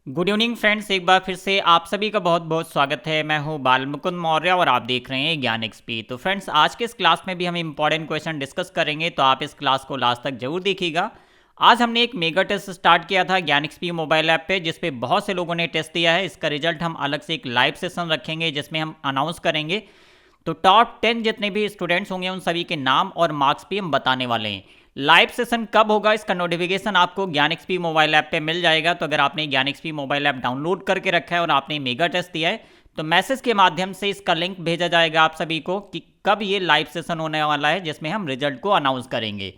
Good evening friends, एक बार फिर से आप सभी का बहुत बहुत स्वागत है। मैं हूं बाल मुकुंद मौर्य और आप देख रहे हैं ज्ञान एक्सपी। तो फ्रेंड्स, आज के इस क्लास में भी हम इंपॉर्टेंट क्वेश्चन डिस्कस करेंगे, तो आप इस क्लास को लास्ट तक जरूर देखिएगा। आज हमने एक मेगा टेस्ट स्टार्ट किया था ज्ञान एक्सपी मोबाइल ऐप पे, जिसपे बहुत से लोगों ने टेस्ट दिया है। इसका रिजल्ट हम अलग से एक लाइव सेशन रखेंगे जिसमें हम अनाउंस करेंगे। तो टॉप 10 जितने भी स्टूडेंट्स होंगे उन सभी के नाम और मार्क्स भी हम बताने वाले हैं। लाइव सेशन कब होगा इसका नोटिफिकेशन आपको ज्ञान एक्सपी मोबाइल ऐप पे मिल जाएगा। तो अगर आपने ज्ञान एक्सपी मोबाइल ऐप डाउनलोड करके रखा है और आपने मेगा टेस्ट दिया है तो मैसेज के माध्यम से इसका लिंक भेजा जाएगा आप सभी को कि कब ये लाइव सेशन होने वाला है, जिसमें हम रिजल्ट को अनाउंस करेंगे।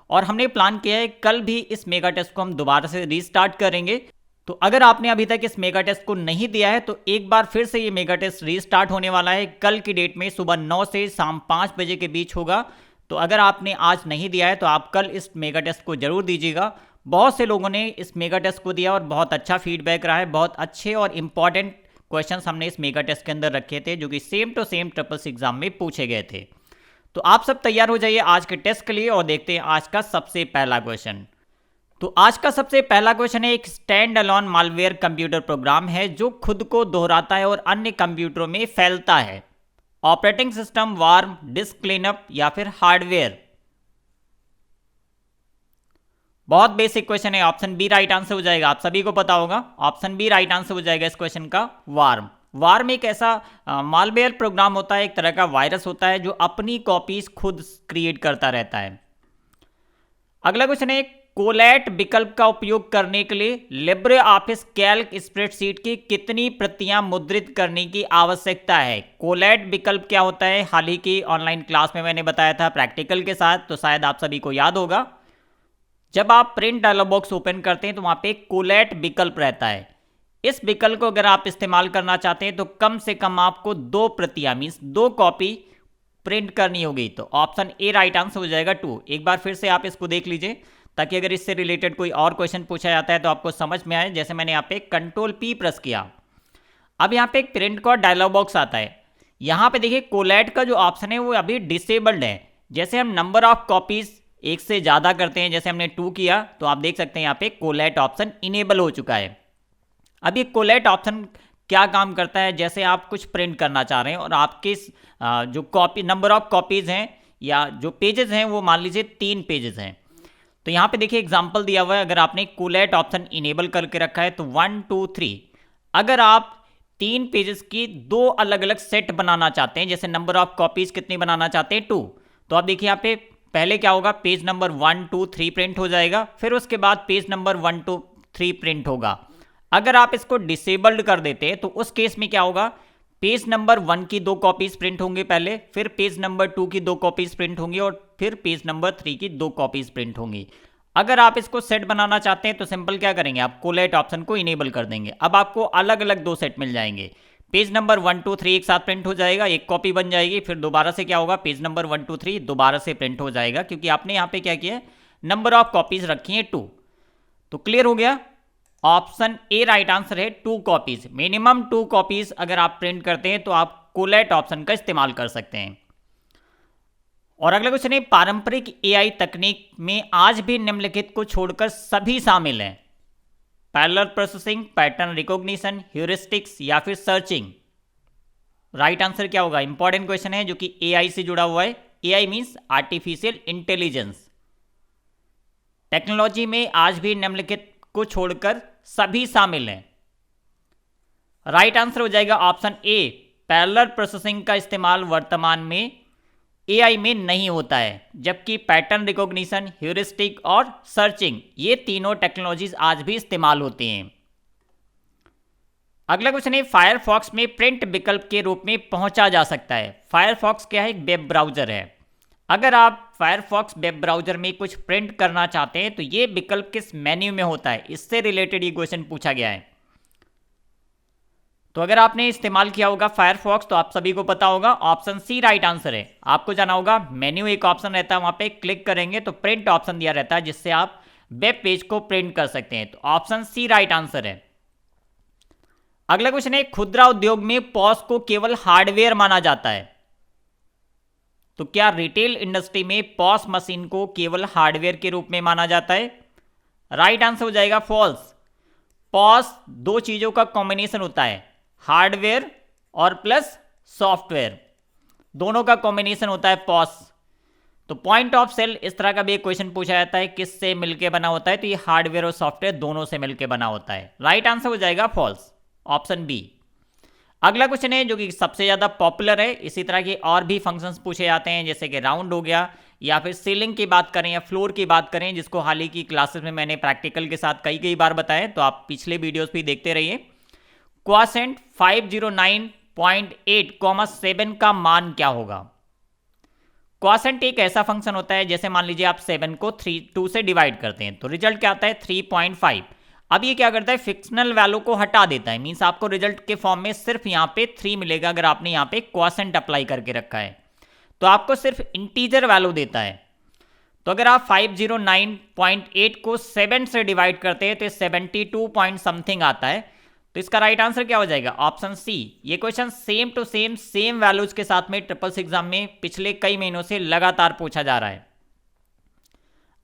और हमने प्लान किया है कल भी इस मेगा टेस्ट को हम दोबारा से रीस्टार्ट करेंगे। तो अगर आपने अभी तक इस मेगा टेस्ट को नहीं दिया है तो एक बार फिर से ये मेगा टेस्ट रीस्टार्ट होने वाला है। कल की डेट में सुबह 9 से शाम 5 बजे के बीच होगा। तो अगर आपने आज नहीं दिया है तो आप कल इस मेगा टेस्ट को जरूर दीजिएगा। बहुत से लोगों ने इस मेगा टेस्ट को दिया और बहुत अच्छा फीडबैक रहा है। बहुत अच्छे और इंपॉर्टेंट क्वेश्चंस हमने इस मेगा टेस्ट के अंदर रखे थे जो कि same to same triples exam में पूछे गए थे। तो आप सब तैयार हो जाइए आज के टेस्ट के लिए और देखते हैं आज का सबसे पहला क्वेश्चन। तो आज का सबसे पहला क्वेश्चन है, एक stand alone malware computer program है जो खुद को दोहराता है और अन्य कंप्यूटरों में फैलता है। Operating system, warm, disc cleanup या फिर हार्डवेयर। बहुत बेसिक क्वेश्चन है। ऑप्शन बी राइट आंसर हो जाएगा। आप सभी को पता होगा, ऑप्शन बी राइट आंसर हो जाएगा इस क्वेश्चन का, वार्म। वार्म एक ऐसा मालवेयर प्रोग्राम होता है, एक तरह का वायरस होता है जो अपनी कॉपीज खुद क्रिएट करता रहता है। अगला क्वेश्चन है, कोलैट विकल्प का उपयोग करने के लिए लिब्रे ऑफिस कैल्क स्प्रेडशीट की कितनी प्रतियां मुद्रित करने की आवश्यकता है। कोलैट विकल्प क्या होता है, हाल ही की ऑनलाइन क्लास में मैंने बताया था प्रैक्टिकल के साथ, तो शायद आप सभी को याद होगा। जब आप प्रिंट डायलॉग बॉक्स ओपन करते हैं तो वहां पे कोलैट विकल्प रहता है। इस विकल्प को अगर आप इस्तेमाल करना चाहते हैं तो कम से कम आपको 2 प्रतियां मीन्स 2 कॉपी प्रिंट करनी होगी। तो ऑप्शन ए राइट आंसर हो जाएगा 2। एक बार फिर से आप इसको देख लीजिए ताकि अगर इससे रिलेटेड कोई और क्वेश्चन पूछा जाता है तो आपको समझ में आए। जैसे मैंने यहाँ पे कंट्रोल पी प्रेस किया, अब यहाँ पे एक प्रिंट का डायलॉग बॉक्स आता है। यहाँ पे देखिए कोलैट का जो ऑप्शन है वो अभी डिसेबल्ड है। जैसे हम नंबर ऑफ कॉपीज एक से ज़्यादा करते हैं, जैसे हमने 2 किया, तो आप देख सकते हैं यहाँ पे कोलैट ऑप्शन इनेबल हो चुका है। अब ये कोलैट ऑप्शन क्या काम करता है, जैसे आप कुछ प्रिंट करना चाह रहे हैं और आपके जो कॉपी नंबर ऑफ कॉपीज हैं या जो पेजेस हैं वो मान लीजिए 3 पेजेस हैं। तो यहाँ पे देखिए एग्जांपल दिया हुआ है, अगर आपने कोलैट ऑप्शन इनेबल करके रखा है तो 1 2 3। अगर आप 3 पेजेस की 2 अलग अलग सेट बनाना चाहते हैं, जैसे नंबर ऑफ कॉपीज कितनी बनाना चाहते हैं 2, तो आप देखिए यहाँ पे पहले क्या होगा, पेज नंबर 1 2 3 प्रिंट हो जाएगा, फिर उसके बाद पेज नंबर 1 2 3 प्रिंट होगा। अगर आप इसको डिसेबल्ड कर देते हैं तो उस केस में क्या होगा, पेज नंबर 1 की 2 कॉपीज प्रिंट होंगे पहले, फिर पेज नंबर 2 की 2 कॉपीज प्रिंट होंगी और फिर पेज नंबर 3 की 2 कॉपीज प्रिंट होंगी। अगर आप इसको सेट बनाना चाहते हैं तो सिंपल क्या करेंगे, आप कोलैट ऑप्शन को इनेबल कर देंगे। अब आपको अलग अलग 2 सेट मिल जाएंगे। पेज नंबर 1 2 3 एक साथ प्रिंट हो जाएगा, एक कॉपी बन जाएगी, फिर दोबारा से क्या होगा, पेज नंबर 1 2 3 दोबारा से प्रिंट हो जाएगा, क्योंकि आपने यहाँ पे क्या किया, नंबर ऑफ कॉपीज रखी है 2। तो क्लियर हो गया, ऑप्शन ए राइट आंसर है 2 कॉपीज। मिनिमम 2 कॉपीज अगर आप प्रिंट करते हैं तो आप कोलैट ऑप्शन का इस्तेमाल कर सकते हैं। और अगला क्वेश्चन है, पारंपरिक एआई तकनीक में आज भी निम्नलिखित को छोड़कर सभी शामिल हैं। Parallel processing, pattern recognition, heuristics या फिर सर्चिंग। राइट आंसर क्या होगा, इंपॉर्टेंट क्वेश्चन है जो कि एआई से जुड़ा हुआ है। AI means artificial intelligence. Technology में आज भी निम्नलिखित को छोड़कर सभी शामिल हैं। राइट आंसर हो जाएगा ऑप्शन ए, पैरेलल प्रोसेसिंग का इस्तेमाल वर्तमान में एआई में नहीं होता है, जबकि पैटर्न रिकॉग्निशन, ह्यूरिस्टिक और सर्चिंग ये तीनों टेक्नोलॉजीज आज भी इस्तेमाल होती हैं। अगला क्वेश्चन है, फायरफॉक्स में प्रिंट विकल्प के रूप में पहुंचा जा सकता है। फायरफॉक्स क्या है, एक वेब ब्राउजर है। अगर आप फायरफॉक्स वेब ब्राउजर में कुछ प्रिंट करना चाहते हैं तो ये विकल्प किस मेन्यू में होता है, इससे रिलेटेड ये क्वेश्चन पूछा गया है। तो अगर आपने इस्तेमाल किया होगा फायरफॉक्स तो आप सभी को पता होगा, ऑप्शन सी राइट आंसर है। आपको जाना होगा मेन्यू, एक ऑप्शन रहता है, वहां पे क्लिक करेंगे तो प्रिंट ऑप्शन दिया रहता है जिससे आप वेब पेज को प्रिंट कर सकते हैं। तो ऑप्शन सी राइट आंसर है। अगला क्वेश्चन है, खुदरा उद्योग में पॉस को केवल हार्डवेयर माना जाता है। तो क्या रिटेल इंडस्ट्री में पॉस मशीन को केवल हार्डवेयर के रूप में माना जाता है? राइट आंसर हो जाएगा फॉल्स। पॉस दो चीजों का कॉम्बिनेशन होता है, हार्डवेयर और प्लस सॉफ्टवेयर, दोनों का कॉम्बिनेशन होता है पॉस। तो पॉइंट ऑफ सेल इस तरह का भी एक क्वेश्चन पूछा जाता है, किससे मिलके बना होता है, तो ये हार्डवेयर और सॉफ्टवेयर दोनों से मिलके बना होता है। राइट आंसर हो जाएगा फॉल्स, ऑप्शन बी। अगला क्वेश्चन है जो कि सबसे ज्यादा पॉपुलर है, इसी तरह के और भी फंक्शंस पूछे जाते हैं, जैसे कि राउंड हो गया, या फिर सीलिंग की बात करें या फ्लोर की बात करें, जिसको हाल ही की क्लासेस में मैंने प्रैक्टिकल के साथ कई कई बार बताया, तो आप पिछले वीडियोस भी देखते रहिए। क्वॉशेंट 509.8, 7 का मान क्या होगा? क्वॉशेंट एक ऐसा फंक्शन होता है, जैसे मान लीजिए आप 7 को 2 से डिवाइड करते हैं तो रिजल्ट क्या आता है 3.5। अब ये क्या करता है, फिक्शनल वैल्यू को हटा देता है, मींस आपको रिजल्ट के फॉर्म में सिर्फ यहाँ पे 3 मिलेगा अगर आपने यहाँ पे क्वॉशेंट अप्लाई करके रखा है, तो आपको सिर्फ इंटीजर वैल्यू देता है। तो अगर आप 509.8 को 7 से डिवाइड करते हैं तो 72 पॉइंट समथिंग आता है, तो इसका राइट आंसर क्या हो जाएगा, ऑप्शन सी। ये question same to same values के साथ में ट्रिपल सी एग्जाम में पिछले कई महीनों से लगातार पूछा जा रहा है।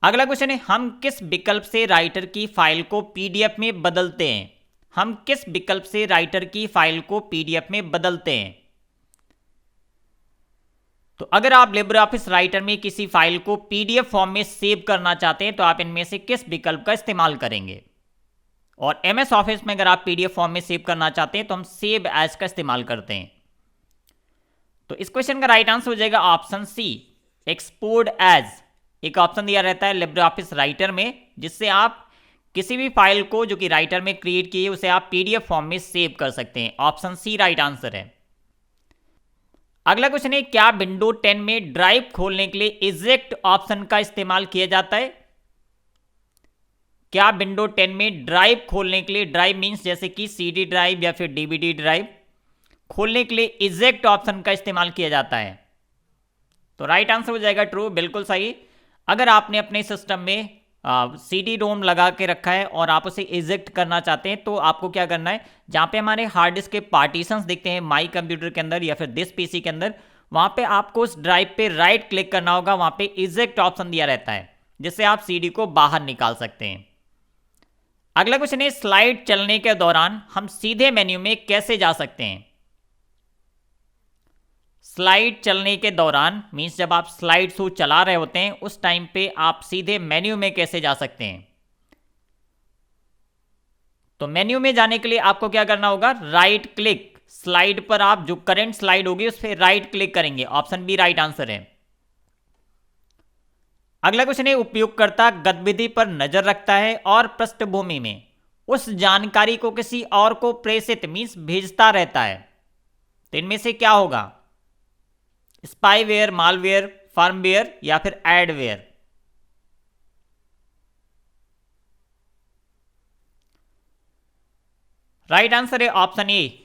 अगला क्वेश्चन है, हम किस विकल्प से राइटर की फाइल को पीडीएफ में बदलते हैं? हम किस विकल्प से राइटर की फाइल को पीडीएफ में बदलते हैं? तो अगर आप लिब्रे ऑफिस राइटर में किसी फाइल को पीडीएफ फॉर्म में सेव करना चाहते हैं तो आप इनमें से किस विकल्प का इस्तेमाल करेंगे? और एमएस ऑफिस में अगर आप पीडीएफ फॉर्म में सेव करना चाहते हैं तो हम सेव एज का इस्तेमाल करते हैं। तो इस क्वेश्चन का राइट आंसर हो जाएगा ऑप्शन सी, एक्सपोर्ट एज। एक ऑप्शन दिया रहता है लिब्रे ऑफिस राइटर में, जिससे आप किसी भी फाइल को जो कि राइटर में क्रिएट की है उसे आप पीडीएफ फॉर्म में सेव कर सकते हैं। ऑप्शन सी राइट आंसर है। अगला क्वेश्चन है, क्या विंडो 10 में ड्राइव खोलने के लिए इजेक्ट ऑप्शन का इस्तेमाल किया जाता है? क्या विंडो 10 में ड्राइव खोलने के लिए, ड्राइव मींस जैसे कि सीडी ड्राइव या फिर डीवीडी ड्राइव, खोलने के लिए इजेक्ट ऑप्शन का इस्तेमाल किया जाता है? तो राइट आंसर हो जाएगा ट्रू, बिल्कुल सही। अगर आपने अपने सिस्टम में सीडी रोम लगा के रखा है और आप उसे इजेक्ट करना चाहते हैं तो आपको क्या करना है, जहां पे हमारे हार्ड डिस्क के पार्टीशंस दिखते हैं माई कंप्यूटर के अंदर या फिर दिस पीसी के अंदर, वहां पे आपको उस ड्राइव पे राइट क्लिक करना होगा, वहां पे इजेक्ट ऑप्शन दिया रहता है जिससे आप सीडी को बाहर निकाल सकते हैं। अगला क्वेश्चन है, स्लाइड चलने के दौरान हम सीधे मेन्यू में कैसे जा सकते हैं? स्लाइड चलने के दौरान मींस जब आप स्लाइड शो चला रहे होते हैं उस टाइम पे आप सीधे मेन्यू में कैसे जा सकते हैं? तो मेन्यू में जाने के लिए आपको क्या करना होगा, राइट क्लिक, स्लाइड पर आप जो करंट स्लाइड होगी उस पर राइट क्लिक करेंगे। ऑप्शन बी राइट आंसर है। अगला क्वेश्चन है, उपयोगकर्ता गतिविधि पर नजर रखता है और पृष्ठभूमि में उस जानकारी को किसी और को प्रेषित मींस भेजता रहता है, तो इनमें से क्या होगा, स्पाईवेयर, मालवेयर, फर्मवेयर या फिर एडवेयर? राइट आंसर है ऑप्शन ए,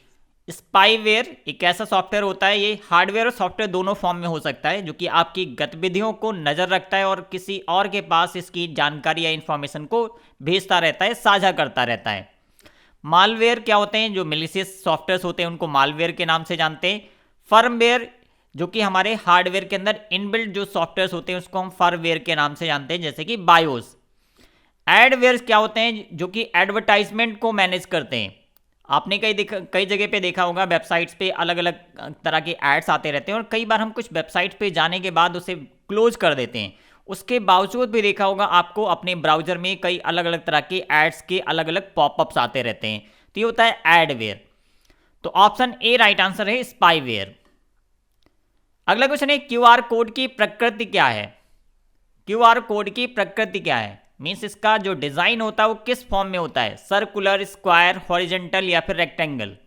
स्पाईवेयर। एक ऐसा सॉफ्टवेयर होता है, ये हार्डवेयर और सॉफ्टवेयर दोनों फॉर्म में हो सकता है, जो कि आपकी गतिविधियों को नजर रखता है और किसी और के पास इसकी जानकारी या इंफॉर्मेशन को भेजता रहता है, साझा करता रहता है। मालवेयर क्या होते हैं, जो मैलिशियस सॉफ्टवेयर होते हैं उनको मालवेयर के नाम से जानते हैं। फर्मवेयर जो कि हमारे हार्डवेयर के अंदर इनबिल्ट जो सॉफ्टवेयर होते हैं उसको हम फर्मवेयर के नाम से जानते हैं, जैसे कि बायोस। एडवेयर क्या होते हैं, जो कि एडवर्टाइजमेंट को मैनेज करते हैं। आपने कई जगह पे देखा होगा, वेबसाइट्स पे अलग अलग तरह के एड्स आते रहते हैं और कई बार हम कुछ वेबसाइट पे जाने के बाद उसे क्लोज कर देते हैं, उसके बावजूद भी देखा होगा आपको अपने ब्राउजर में कई अलग अलग तरह के एड्स के अलग अलग पॉपअप्स आते रहते हैं, तो ये होता है एडवेयर। तो ऑप्शन ए राइट आंसर है, स्पाईवेयर। अगला क्वेश्चन है, क्यूआर कोड की प्रकृति क्या है? क्यूआर कोड की प्रकृति क्या है, मींस इसका जो डिजाइन होता है वो किस फॉर्म में होता है, सर्कुलर, स्क्वायर, हॉरिजेंटल या फिर रेक्टेंगल?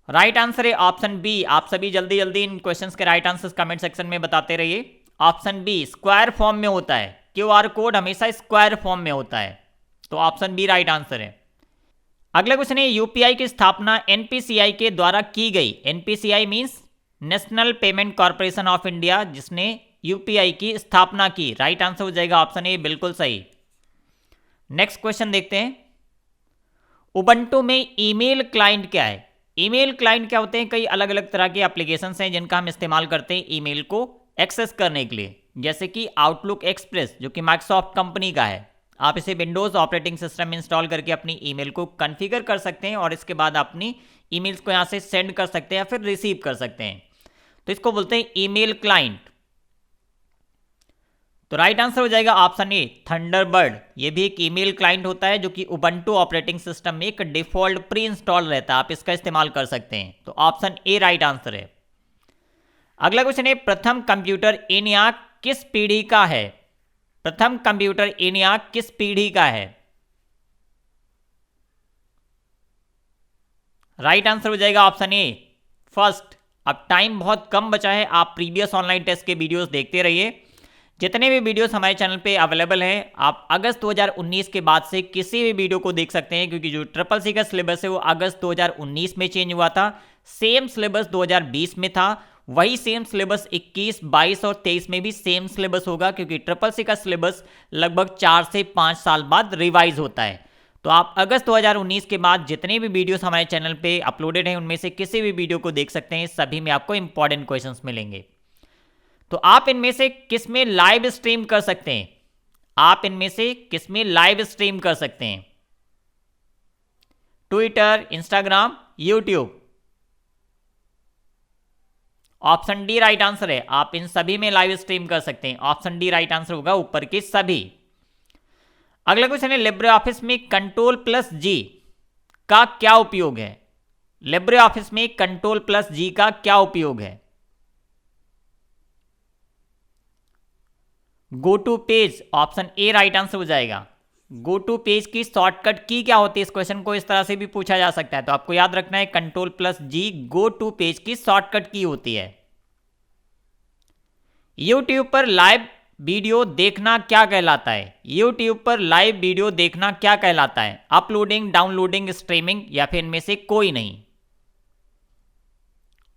राइट आंसर है ऑप्शन बी। आप सभी जल्दी जल्दी इन क्वेश्चंस के राइट आंसर्स कमेंट सेक्शन में बताते रहिए। ऑप्शन बी, स्क्वायर फॉर्म में होता है, क्यूआर कोड हमेशा स्क्वायर फॉर्म में होता है, तो ऑप्शन बी राइट आंसर है। अगला क्वेश्चन है, यूपीआई की स्थापना एनपीसीआई के द्वारा की गई। NPCI means national payment corporation of India, जिसने यूपीआई की स्थापना की। राइट आंसर हो जाएगा ऑप्शन ए, बिल्कुल सही। नेक्स्ट क्वेश्चन देखते हैं, उबंटू में ईमेल क्लाइंट क्या है? ईमेल क्लाइंट क्या होते हैं, कई अलग अलग तरह के एप्लीकेशंस हैं जिनका हम इस्तेमाल करते हैं ईमेल को एक्सेस करने के लिए, जैसे कि आउटलुक एक्सप्रेस जो कि माइक्रोसॉफ्ट कंपनी का है, आप इसे विंडोज़ ऑपरेटिंग सिस्टम में इंस्टॉल करके अपनी ईमेल को कॉन्फ़िगर कर सकते हैं और इसके बाद अपनी ईमेल्स को यहाँ से सेंड कर सकते हैं या फिर रिसीव कर सकते हैं। तो इसको बोलते हैं ईमेल क्लाइंट। तो राइट आंसर हो जाएगा ऑप्शन ए थंडरबर्ड। ये भी एक ईमेल क्लाइंट होता है जो कि उबंटू ऑपरेटिंग सिस्टम में एक डिफॉल्ट प्री इंस्टॉल रहता है, आप इसका इस्तेमाल कर सकते हैं। तो ऑप्शन ए राइट आंसर है। अगला क्वेश्चन है प्रथम कंप्यूटर ENIAC किस पीढ़ी का है? प्रथम कंप्यूटर ENIAC किस पीढ़ी का है? राइट आंसर हो जाएगा ऑप्शन ए फर्स्ट। अब टाइम बहुत कम बचा है, आप प्रीवियस ऑनलाइन टेस्ट के वीडियोस देखते रहिए। जितने भी वीडियोस हमारे चैनल पे अवेलेबल हैं, आप अगस्त 2019 के बाद से किसी भी वीडियो को देख सकते हैं, क्योंकि जो CCC का सिलेबस है वो अगस्त 2019 में चेंज हुआ था। सेम सिलेबस 2020 में था, वही सेम सिलेबस 21, 22 और 23 में भी सेम सिलेबस होगा, क्योंकि CCC का सिलेबस लगभग 4 से 5 साल बाद रिवाइज होता है। तो आप अगस्त 2019 के बाद जितने भी वीडियोस हमारे चैनल पे अपलोडेड हैं उनमें से किसी भी वीडियो को देख सकते हैं, सभी में आपको इंपॉर्टेंट क्वेश्चंस मिलेंगे। तो आप इनमें से किस में लाइव स्ट्रीम कर सकते हैं? आप इनमें से किस में लाइव स्ट्रीम कर सकते हैं? Twitter, Instagram, YouTube. Option D right answer है, आप इन सभी में लाइव स्ट्रीम कर सकते हैं। ऑप्शन डी राइट आंसर होगा, ऊपर के सभी। अगला क्वेश्चन है लिब्रे ऑफिस में Ctrl+G का क्या उपयोग है? लिब्रे ऑफिस में Ctrl+G का क्या उपयोग है? Go to page, option A right answer हो जाएगा। गो टू पेज की शॉर्टकट की क्या होती है? इस क्वेश्चन को इस तरह से भी पूछा जा सकता है, तो आपको याद रखना है Ctrl+G गो टू पेज की शॉर्टकट की होती है। यूट्यूब पर लाइव वीडियो देखना क्या कहलाता है? यूट्यूब पर लाइव वीडियो देखना क्या कहलाता है? अपलोडिंग, डाउनलोडिंग, स्ट्रीमिंग या फिर इनमें से कोई नहीं?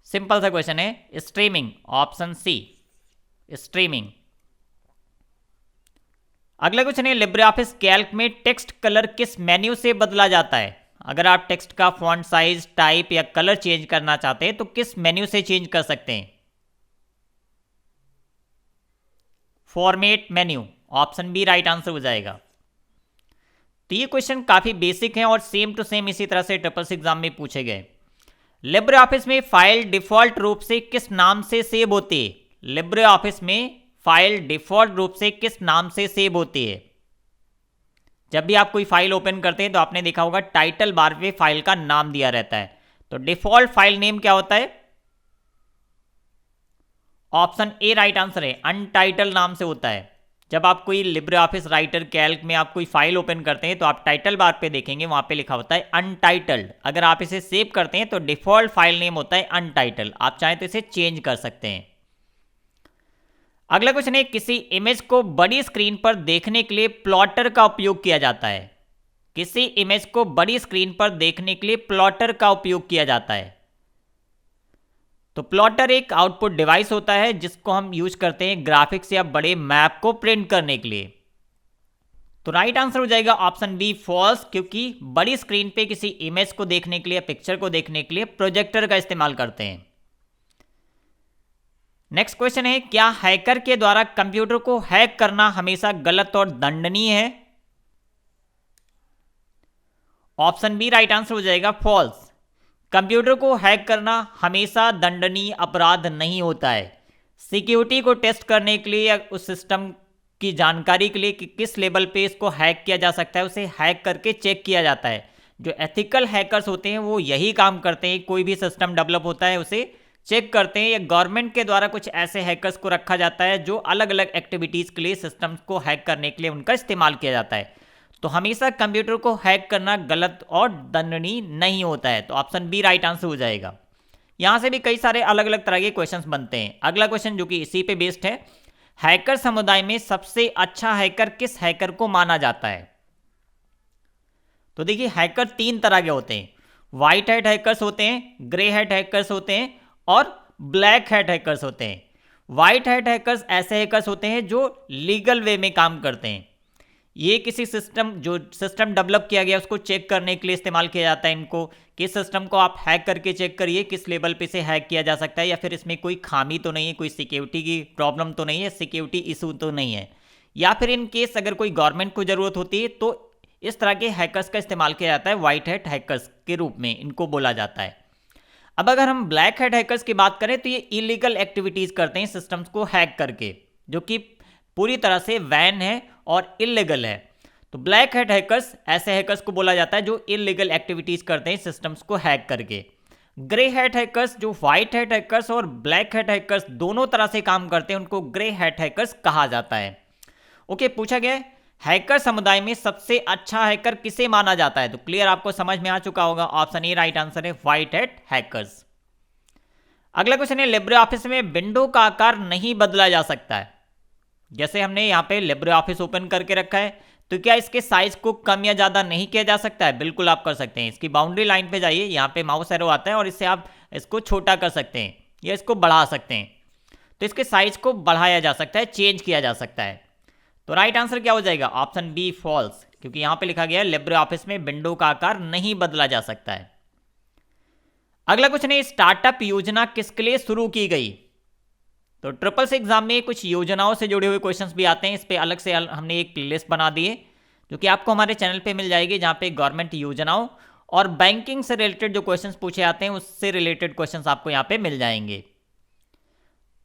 सिंपल सा क्वेश्चन है, स्ट्रीमिंग। Option C streaming. अगला क्वेश्चन है लिब्रे ऑफिस कैल्क में टेक्स्ट कलर किस मेन्यू से बदला जाता है? अगर आप टेक्स्ट का फॉन्ट साइज, टाइप या कलर चेंज करना चाहते हैं तो किस मेन्यू से चेंज कर सकते हैं? Format menu. Option B right answer हो जाएगा। तो ये क्वेश्चन काफी बेसिक है और सेम टू सेम इसी तरह से CCC एग्जाम में पूछे गए। लिब्रे ऑफिस में फाइल डिफॉल्ट रूप से किस नाम से सेव होती है? लिब्रे ऑफिस में फाइल डिफॉल्ट रूप से किस नाम से सेव होती है? जब भी आप कोई फाइल ओपन करते हैं तो आपने देखा होगा टाइटल बार पे फाइल का नाम दिया रहता है, तो डिफॉल्ट फाइल नेम क्या होता है? ऑप्शन ए राइट आंसर है, अनटाइटल नाम से होता है। जब आप कोई लिब्रे ऑफिस राइटर कैल्क में आप कोई फाइल ओपन करते हैं तो आप टाइटल बार पे देखेंगे, वहां पे लिखा होता है अनटाइटल्ड। अगर आप इसे सेव करते हैं तो डिफॉल्ट फाइल नेम होता है अनटाइटल। आप चाहें तो इसे चेंज कर सकते हैं। अगला क्वेश्चन है किसी इमेज को बड़ी स्क्रीन पर देखने के लिए प्लॉटर का उपयोग किया जाता है? किसी इमेज को बड़ी स्क्रीन पर देखने के लिए प्लॉटर का उपयोग किया जाता है? तो प्लॉटर एक आउटपुट डिवाइस होता है जिसको हम यूज करते हैं ग्राफिक्स या बड़े मैप को प्रिंट करने के लिए। तो राइट आंसर हो जाएगा ऑप्शन बी फॉल्स, क्योंकि बड़ी स्क्रीन पे किसी इमेज को देखने के लिए, पिक्चर को देखने के लिए प्रोजेक्टर का इस्तेमाल करते हैं। नेक्स्ट क्वेश्चन है क्या हैकर के द्वारा कंप्यूटर को हैक करना हमेशा गलत और दंडनीय है? ऑप्शन बी राइट आंसर हो जाएगा फॉल्स। कंप्यूटर को हैक करना हमेशा दंडनीय अपराध नहीं होता है। सिक्योरिटी को टेस्ट करने के लिए या उस सिस्टम की जानकारी के लिए कि किस लेवल पे इसको हैक किया जा सकता है, उसे हैक करके चेक किया जाता है। जो एथिकल हैकर्स होते हैं वो यही काम करते हैं। कोई भी सिस्टम डेवलप होता है उसे चेक करते हैं, या गवर्नमेंट के द्वारा कुछ ऐसे हैकर्स को रखा जाता है जो अलग अलग एक्टिविटीज़ के लिए सिस्टम्स को हैक करने के लिए उनका इस्तेमाल किया जाता है। तो हमेशा कंप्यूटर को हैक करना गलत और दंडनीय नहीं होता है। तो ऑप्शन बी राइट आंसर हो जाएगा। यहाँ से भी कई सारे अलग अलग तरह के क्वेश्चंस बनते हैं। अगला क्वेश्चन जो कि इसी पे बेस्ड है, हैकर समुदाय में सबसे अच्छा हैकर किस हैकर को माना जाता है? तो देखिए हैकर 3 तरह के होते हैं। व्हाइट हैट हैकर्स होते हैं, ग्रे हैट हैकर्स होते हैं और ब्लैक हैट हैकर्स होते हैं। व्हाइट हैट हैकर्स ऐसे हैकर्स होते हैं जो लीगल वे में काम करते हैं। ये किसी सिस्टम, जो सिस्टम डेवलप किया गया उसको चेक करने के लिए इस्तेमाल किया जाता है इनको, कि सिस्टम को आप हैक करके चेक करिए किस लेवल पे से हैक किया जा सकता है, या फिर इसमें कोई खामी तो नहीं है, कोई सिक्योरिटी की प्रॉब्लम तो नहीं है, सिक्योरिटी इशू तो नहीं है। या फिर इन केस अगर कोई गवर्नमेंट को ज़रूरत होती है तो इस तरह के हैकर्स का इस्तेमाल किया जाता है, वाइट हैट हैकर्स के रूप में इनको बोला जाता है। अब अगर हम ब्लैक हैट हैकर्स की बात करें तो ये इलीगल एक्टिविटीज़ करते हैं सिस्टम्स को हैक करके, जो कि पूरी तरह से वैन है और इलीगल है। तो ब्लैक हैट हैकर्स ऐसे हैकर्स को बोला जाता है जो इलीगल एक्टिविटीज़ करते हैं सिस्टम्स को हैक करके। ग्रे हैट हैकर्स जो व्हाइट हैट हैकर्स और ब्लैक हैट हैकर्स दोनों तरह से काम करते हैं, उनको ग्रे हैट हैकर्स कहा जाता है। ओके, पूछा गया हैकर समुदाय में सबसे अच्छा हैकर किसे माना जाता है? तो क्लियर आपको समझ में आ चुका होगा, ऑप्शन ए राइट आंसर है, व्हाइट हैट हैकर्स। अगला क्वेश्चन है लिब्रे ऑफिस में विंडो का आकार नहीं बदला जा सकता है। जैसे हमने यहाँ पे लिब्रे ऑफिस ओपन करके रखा है, तो क्या इसके साइज को कम या ज्यादा नहीं किया जा सकता है? बिल्कुल आप कर सकते हैं। इसकी बाउंड्री लाइन पे जाइए, यहाँ पे माउस एरो आता है और इससे आप इसको छोटा कर सकते हैं या इसको बढ़ा सकते हैं। तो इसके साइज को बढ़ाया जा सकता है, चेंज किया जा सकता है। तो राइट आंसर क्या हो जाएगा? ऑप्शन बी फॉल्स, क्योंकि यहां पे लिखा गया है लिब्रे ऑफिस में विंडो का आकार नहीं बदला जा सकता है। अगला क्वेश्चन है स्टार्टअप योजना किसके लिए शुरू की गई? तो ट्रिपल सी एग्जाम में कुछ योजनाओं से जुड़े हुए क्वेश्चंस भी आते हैं, इस पे अलग से हमने एक प्लेलिस्ट बना दी है जो कि आपको हमारे चैनल पे मिल जाएगी, जहां पे गवर्नमेंट योजनाओं और बैंकिंग से रिलेटेड जो क्वेश्चंस पूछे आते हैं उससे रिलेटेड क्वेश्चंस आपको यहाँ पे मिल जाएंगे।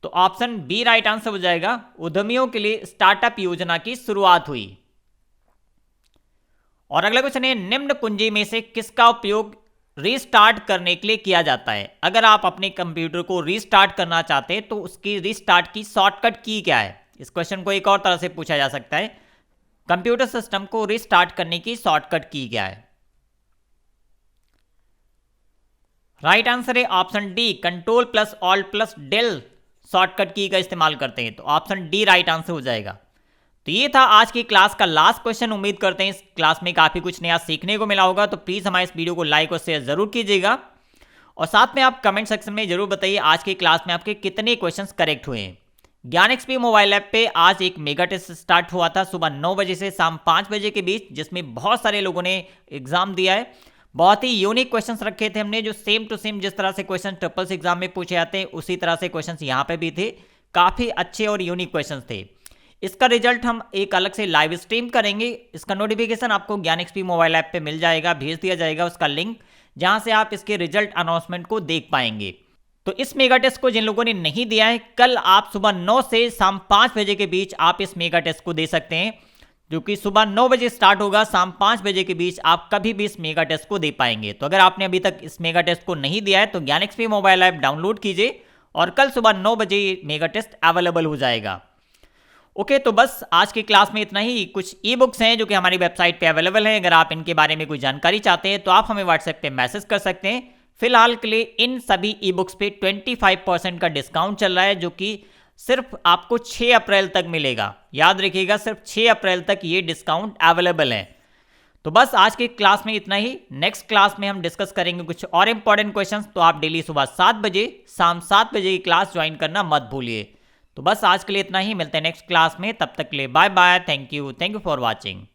तो ऑप्शन बी राइट आंसर हो जाएगा, उद्यमियों के लिए स्टार्टअप योजना की शुरुआत हुई। और अगला क्वेश्चन है निम्न कुंजी में से किसका उपयोग रीस्टार्ट करने के लिए किया जाता है? अगर आप अपने कंप्यूटर को रीस्टार्ट करना चाहते हैं तो उसकी रीस्टार्ट की शॉर्टकट की क्या है? इस क्वेश्चन को एक और तरह से पूछा जा सकता है, कंप्यूटर सिस्टम को रीस्टार्ट करने की शॉर्टकट की क्या है? राइट आंसर है option D, control plus alt plus del shortcut key का इस्तेमाल करते हैं। तो ऑप्शन डी राइट आंसर हो जाएगा। तो ये था आज की क्लास का लास्ट क्वेश्चन। उम्मीद करते हैं इस क्लास में काफी कुछ नया सीखने को मिला होगा। तो प्लीज हमारे इस वीडियो को लाइक और शेयर जरूर कीजिएगा और साथ में आप कमेंट सेक्शन में जरूर बताइए आज की क्लास में आपके कितने क्वेश्चंस करेक्ट हुए हैं। ज्ञान एक्सपी मोबाइल ऐप पे आज एक मेगा टेस्ट स्टार्ट हुआ था सुबह 9 बजे से शाम 5 बजे के बीच, जिसमें बहुत सारे लोगों ने एग्जाम दिया है। बहुत ही यूनिक क्वेश्चंस रखे थे हमने, जो सेम टू सेम जिस तरह से क्वेश्चन ट्रिपल सी एग्जाम में पूछे जाते हैं उसी तरह से क्वेश्चंस यहाँ पे भी थे। काफी अच्छे और यूनिक क्वेश्चंस थे। इसका रिजल्ट हम एक अलग से लाइव स्ट्रीम करेंगे, इसका नोटिफिकेशन आपको ज्ञान एक्सपी मोबाइल ऐप पे मिल जाएगा, भेज दिया जाएगा उसका लिंक, जहां से आप इसके रिजल्ट अनाउंसमेंट को देख पाएंगे। तो इस मेगा टेस्ट को जिन लोगों ने नहीं दिया है, कल आप सुबह 9 से शाम 5 बजे के बीच आप इस मेगा टेस्ट को दे सकते हैं, जो कि सुबह 9 बजे स्टार्ट होगा, शाम 5 बजे के बीच आप कभी भी इस मेगा टेस्ट को दे पाएंगे। तो अगर आपने अभी तक इस मेगा टेस्ट को नहीं दिया है तो ज्ञान एक्सपी मोबाइल ऐप डाउनलोड कीजिए और कल सुबह 9 बजे मेगा टेस्ट अवेलेबल हो जाएगा। ओके, तो बस आज की क्लास में इतना ही। कुछ ई बुक्स हैं जो कि हमारी वेबसाइट पे अवेलेबल हैं, अगर आप इनके बारे में कोई जानकारी चाहते हैं तो आप हमें व्हाट्सएप पे मैसेज कर सकते हैं। फिलहाल के लिए इन सभी ई बुक्स पे 25% का डिस्काउंट चल रहा है, जो कि सिर्फ आपको 6 अप्रैल तक मिलेगा। याद रखिएगा, सिर्फ 6 अप्रैल तक ये डिस्काउंट अवेलेबल है। तो बस आज की क्लास में इतना ही। नेक्स्ट क्लास में हम डिस्कस करेंगे कुछ और इंपॉर्टेंट क्वेश्चंस, तो आप डेली सुबह 7 बजे शाम 7 बजे की क्लास ज्वाइन करना मत भूलिए। तो बस आज के लिए इतना ही, मिलते हैं नेक्स्ट क्लास में, तब तक के लिए bye bye, thank you for watching.